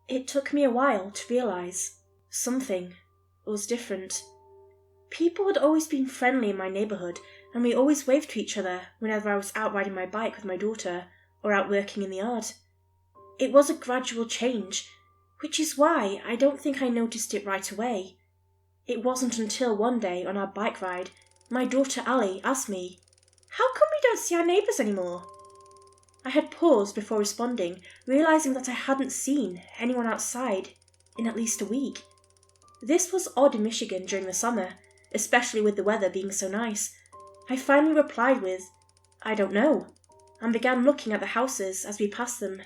It took me a while to realise something was different. People had always been friendly in my neighbourhood, and we always waved to each other whenever I was out riding my bike with my daughter or out working in the yard. It was a gradual change, which is why I don't think I noticed it right away. It wasn't until one day on our bike ride, my daughter Ali asked me, "How come we don't see our neighbours anymore?" I had paused before responding, realising that I hadn't seen anyone outside in at least a week. This was odd in Michigan during the summer, especially with the weather being so nice. I finally replied with, "I don't know," and began looking at the houses as we passed them.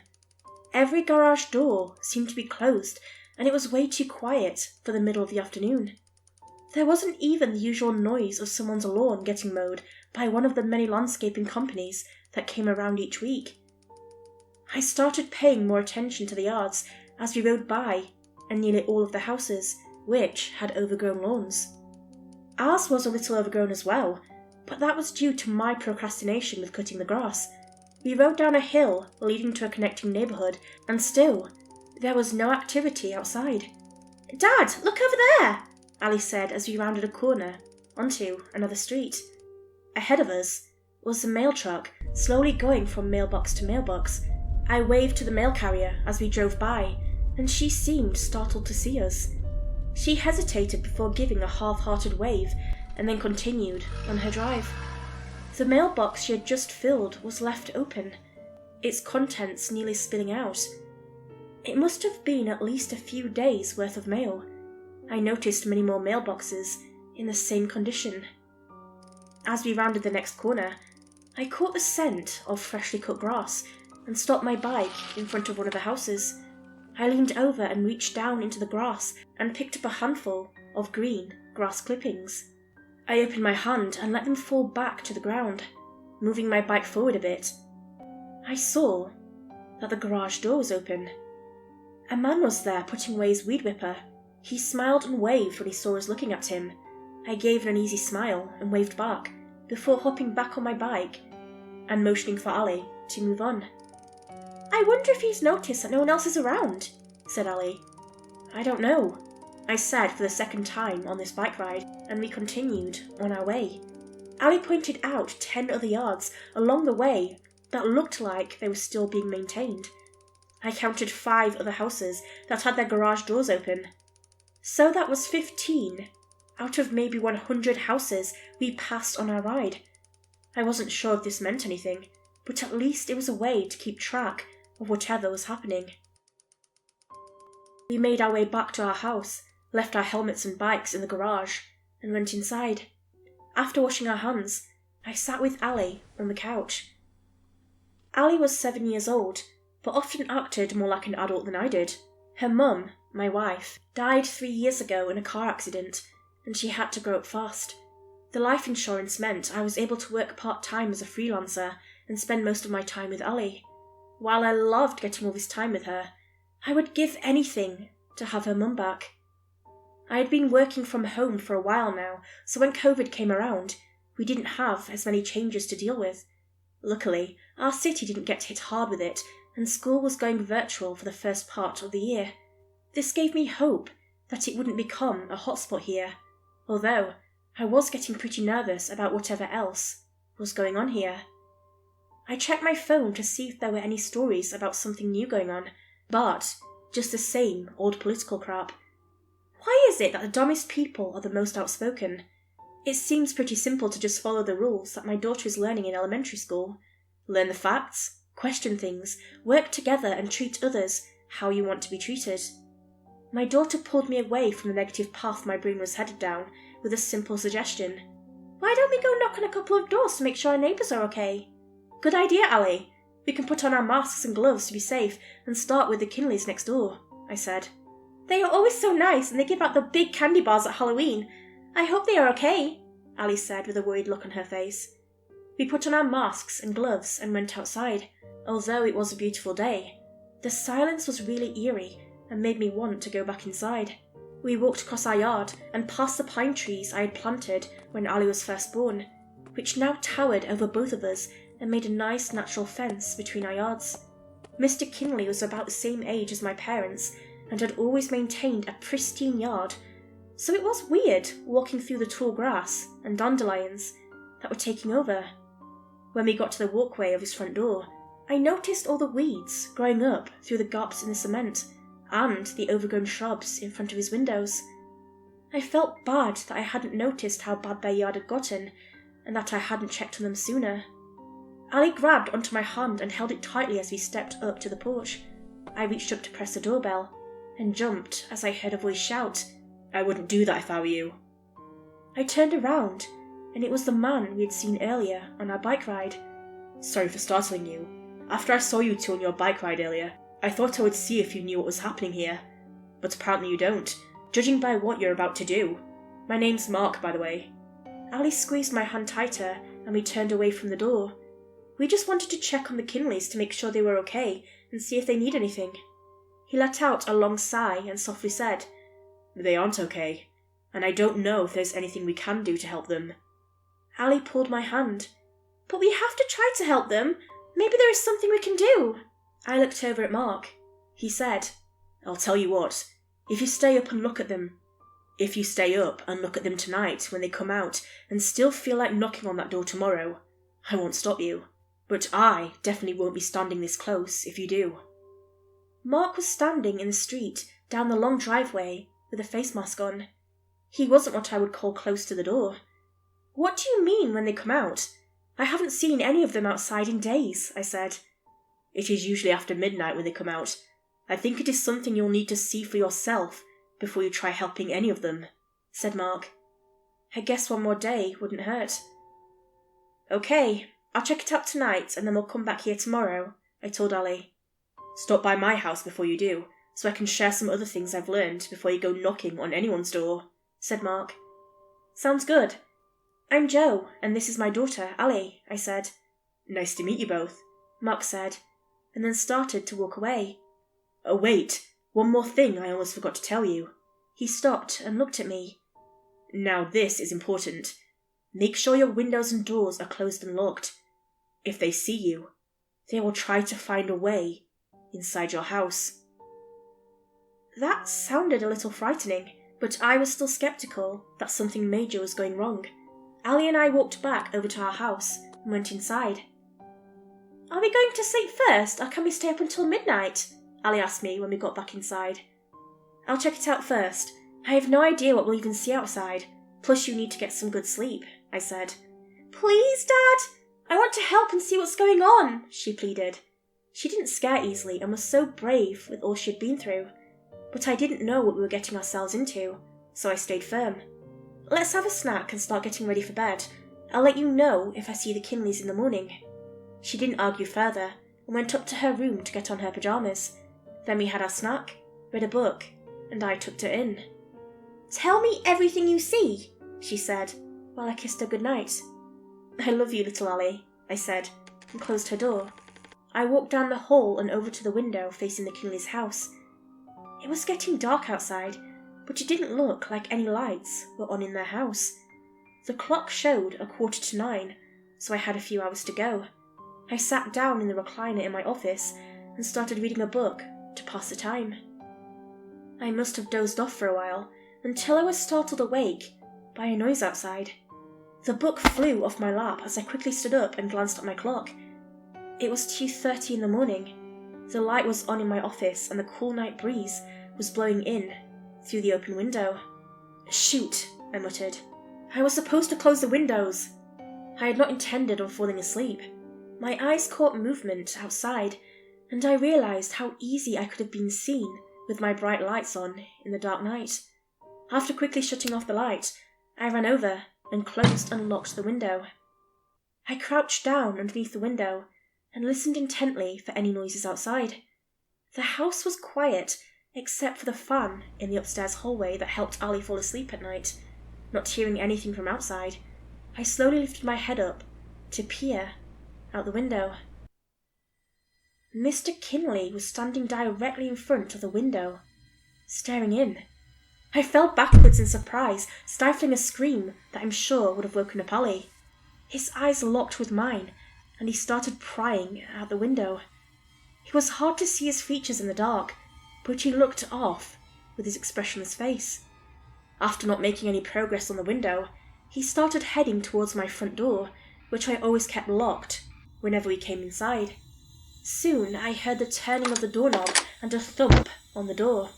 Every garage door seemed to be closed, and it was way too quiet for the middle of the afternoon. There wasn't even the usual noise of someone's lawn getting mowed by one of the many landscaping companies that came around each week. I started paying more attention to the yards as we rode by, and nearly all of the houses, which had overgrown lawns. Ours was a little overgrown as well, but that was due to my procrastination with cutting the grass. We rode down a hill leading to a connecting neighbourhood, and still, there was no activity outside. "Dad, look over there!" Ali said as we rounded a corner onto another street. Ahead of us was the mail truck, slowly going from mailbox to mailbox. I waved to the mail carrier as we drove by, and she seemed startled to see us. She hesitated before giving a half-hearted wave, and then continued on her drive. The mailbox she had just filled was left open, its contents nearly spilling out. It must have been at least a few days' worth of mail. I noticed many more mailboxes in the same condition. As we rounded the next corner, I caught the scent of freshly cut grass and stopped my bike in front of one of the houses. I leaned over and reached down into the grass and picked up a handful of green grass clippings. I opened my hand and let them fall back to the ground, moving my bike forward a bit. I saw that the garage door was open. A man was there putting away his weed whipper. He smiled and waved when he saw us looking at him. I gave an uneasy smile and waved back, before hopping back on my bike and motioning for Ali to move on. "I wonder if he's noticed that no one else is around," said Ali. "I don't know," I said for the second time on this bike ride, and we continued on our way. Ali pointed out 10 other yards along the way that looked like they were still being maintained. I counted 5 other houses that had their garage doors open. So that was 15 out of maybe 100 houses we passed on our ride. I wasn't sure if this meant anything, but at least it was a way to keep track of whatever was happening. We made our way back to our house, left our helmets and bikes in the garage, and went inside. After washing our hands, I sat with Ali on the couch. Ali was 7 years old, but often acted more like an adult than I did. Her mum, my wife, died 3 years ago in a car accident, and she had to grow up fast. The life insurance meant I was able to work part-time as a freelancer and spend most of my time with Ali. While I loved getting all this time with her, I would give anything to have her mum back. I had been working from home for a while now, so when COVID came around, we didn't have as many changes to deal with. Luckily, our city didn't get hit hard with it, and school was going virtual for the first part of the year. This gave me hope that it wouldn't become a hotspot here, although I was getting pretty nervous about whatever else was going on here. I checked my phone to see if there were any stories about something new going on, but just the same old political crap. Why is it that the dumbest people are the most outspoken? It seems pretty simple to just follow the rules that my daughter is learning in elementary school. Learn the facts, question things, work together and treat others how you want to be treated. My daughter pulled me away from the negative path my brain was headed down with a simple suggestion. "Why don't we go knock on a couple of doors to make sure our neighbours are okay?" "Good idea, Ali. We can put on our masks and gloves to be safe and start with the Kindles next door," I said. "They are always so nice and they give out the big candy bars at Halloween. I hope they are okay," Ali said with a worried look on her face. We put on our masks and gloves and went outside. Although it was a beautiful day, the silence was really eerie and made me want to go back inside. We walked across our yard and past the pine trees I had planted when Ali was first born, which now towered over both of us and made a nice natural fence between our yards. Mr. Kindley was about the same age as my parents, and had always maintained a pristine yard, so it was weird walking through the tall grass and dandelions that were taking over. When we got to the walkway of his front door, I noticed all the weeds growing up through the gaps in the cement and the overgrown shrubs in front of his windows. I felt bad that I hadn't noticed how bad their yard had gotten and that I hadn't checked on them sooner. Ali grabbed onto my hand and held it tightly as we stepped up to the porch. I reached up to press the doorbell and jumped as I heard a voice shout, "I wouldn't do that if I were you." I turned around and it was the man we had seen earlier on our bike ride. "Sorry for startling you. After I saw you two on your bike ride earlier, I thought I would see if you knew what was happening here. But apparently you don't, judging by what you're about to do. My name's Mark, by the way." Ali squeezed my hand tighter and we turned away from the door. We just wanted to check on the Kinleys to make sure they were okay and see if they need anything. He let out a long sigh and softly said, "They aren't okay, and I don't know if there's anything we can do to help them." Ali pulled my hand. "But we have to try to help them. Maybe there is something we can do." I looked over at Mark. He said, "I'll tell you what, if you stay up and look at them tonight when they come out and still feel like knocking on that door tomorrow, I won't stop you. But I definitely won't be standing this close if you do." Mark was standing in the street down the long driveway with a face mask on. He wasn't what I would call close to the door. "What do you mean when they come out? I haven't seen any of them outside in days," I said. "It is usually after midnight when they come out. I think it is something you'll need to see for yourself before you try helping any of them," said Mark. "I guess one more day wouldn't hurt." "Okay, I'll check it out tonight and then we'll come back here tomorrow," I told Ali. "Stop by my house before you do, so I can share some other things I've learned before you go knocking on anyone's door," said Mark. "Sounds good. I'm Joe, and this is my daughter, Ali," I said. "Nice to meet you both," Mark said, and then started to walk away. "Oh wait, one more thing I almost forgot to tell you." He stopped and looked at me. "Now this is important. Make sure your windows and doors are closed and locked. If they see you, they will try to find a way inside your house." That sounded a little frightening, but I was still skeptical that something major was going wrong. Ali and I walked back over to our house and went inside. "Are we going to sleep first, or can we stay up until midnight?" Ali asked me when we got back inside. "I'll check it out first. I have no idea what we'll even see outside. Plus you need to get some good sleep," I said. "Please, Dad! I want to help and see what's going on," she pleaded. She didn't scare easily and was so brave with all she'd been through. But I didn't know what we were getting ourselves into, so I stayed firm. "Let's have a snack and start getting ready for bed. I'll let you know if I see the Kinleys in the morning." She didn't argue further and went up to her room to get on her pyjamas. Then we had our snack, read a book, and I tucked her in. "Tell me everything you see," she said, while I kissed her goodnight. "I love you, little Ali," I said, and closed her door. I walked down the hall and over to the window facing the Kinleys' house. It was getting dark outside, but it didn't look like any lights were on in their house. The clock showed 9:15, so I had a few hours to go. I sat down in the recliner in my office and started reading a book to pass the time. I must have dozed off for a while until I was startled awake by a noise outside. The book flew off my lap as I quickly stood up and glanced at my clock. It was 2:30 in the morning. The light was on in my office and the cool night breeze was blowing in through the open window. "Shoot," I muttered. "I was supposed to close the windows." I had not intended on falling asleep. My eyes caught movement outside, and I realised how easy I could have been seen with my bright lights on in the dark night. After quickly shutting off the light, I ran over and closed and locked the window. I crouched down underneath the window and listened intently for any noises outside. The house was quiet, except for the fan in the upstairs hallway that helped Ali fall asleep at night. Not hearing anything from outside, I slowly lifted my head up to peer out the window. Mr. Kinley was standing directly in front of the window, staring in. I fell backwards in surprise, stifling a scream that I'm sure would have woken up Ali. His eyes locked with mine, and he started prying out the window. It was hard to see his features in the dark, but he looked off with his expressionless face. After not making any progress on the window, he started heading towards my front door, which I always kept locked whenever we came inside. Soon I heard the turning of the doorknob and a thump on the door.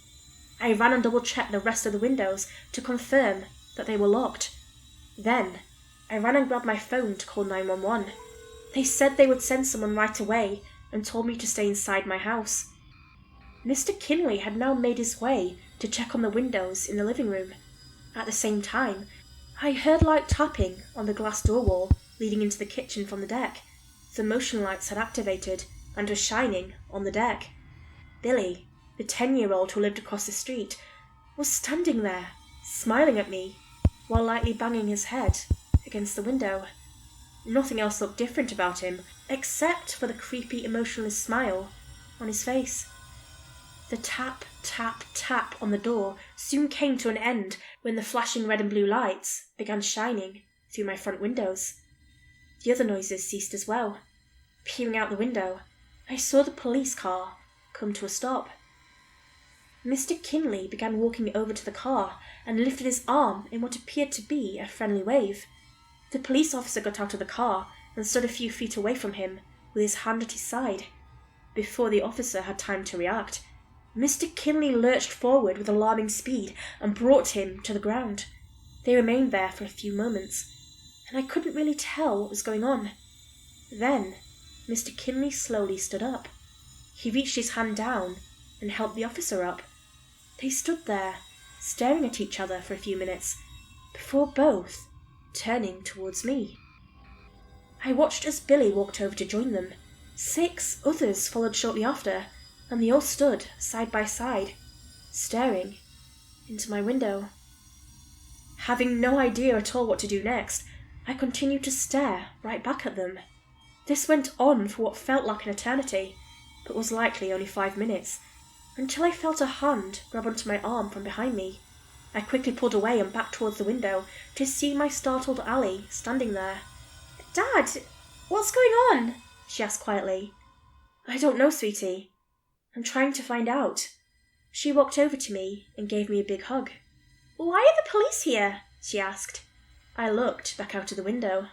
I ran and double-checked the rest of the windows to confirm that they were locked. Then I ran and grabbed my phone to call 911. They said they would send someone right away and told me to stay inside my house. Mr. Kinley had now made his way to check on the windows in the living room. At the same time, I heard light tapping on the glass door wall leading into the kitchen from the deck. The motion lights had activated and were shining on the deck. Billy, the 10-year-old who lived across the street, was standing there, smiling at me, while lightly banging his head against the window. Nothing else looked different about him, except for the creepy, emotionless smile on his face. The tap, tap, tap on the door soon came to an end when the flashing red and blue lights began shining through my front windows. The other noises ceased as well. Peering out the window, I saw the police car come to a stop. Mr. Kinley began walking over to the car and lifted his arm in what appeared to be a friendly wave. The police officer got out of the car and stood a few feet away from him with his hand at his side. Before the officer had time to react, Mr. Kinley lurched forward with alarming speed and brought him to the ground. They remained there for a few moments, and I couldn't really tell what was going on. Then Mr. Kinley slowly stood up. He reached his hand down and helped the officer up. They stood there, staring at each other for a few minutes, before both turning towards me. I watched as Billy walked over to join them. 6 others followed shortly after, and they all stood side by side, staring into my window. Having no idea at all what to do next, I continued to stare right back at them. This went on for what felt like an eternity, but was likely only 5 minutes, until I felt a hand grab onto my arm from behind me. I quickly pulled away and back towards the window to see my startled Allie standing there. "Dad, what's going on?" she asked quietly. "I don't know, sweetie. I'm trying to find out." She walked over to me and gave me a big hug. "Why are the police here?" she asked. I looked back out of the window.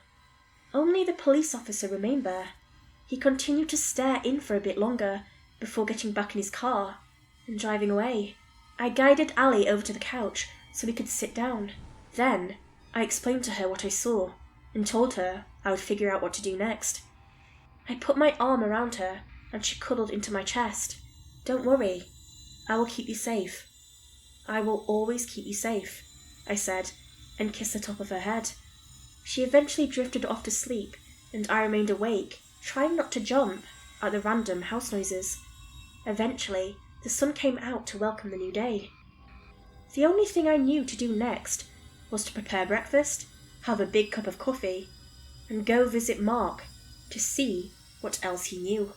Only the police officer remained there. He continued to stare in for a bit longer before getting back in his car and driving away. I guided Allie over to the couch so we could sit down. Then I explained to her what I saw and told her I would figure out what to do next. I put my arm around her and she cuddled into my chest. "Don't worry, I will keep you safe. I will always keep you safe," I said, and kissed the top of her head. She eventually drifted off to sleep, and I remained awake, trying not to jump at the random house noises. Eventually, the sun came out to welcome the new day. The only thing I knew to do next was to prepare breakfast, have a big cup of coffee, and go visit Mark to see what else he knew.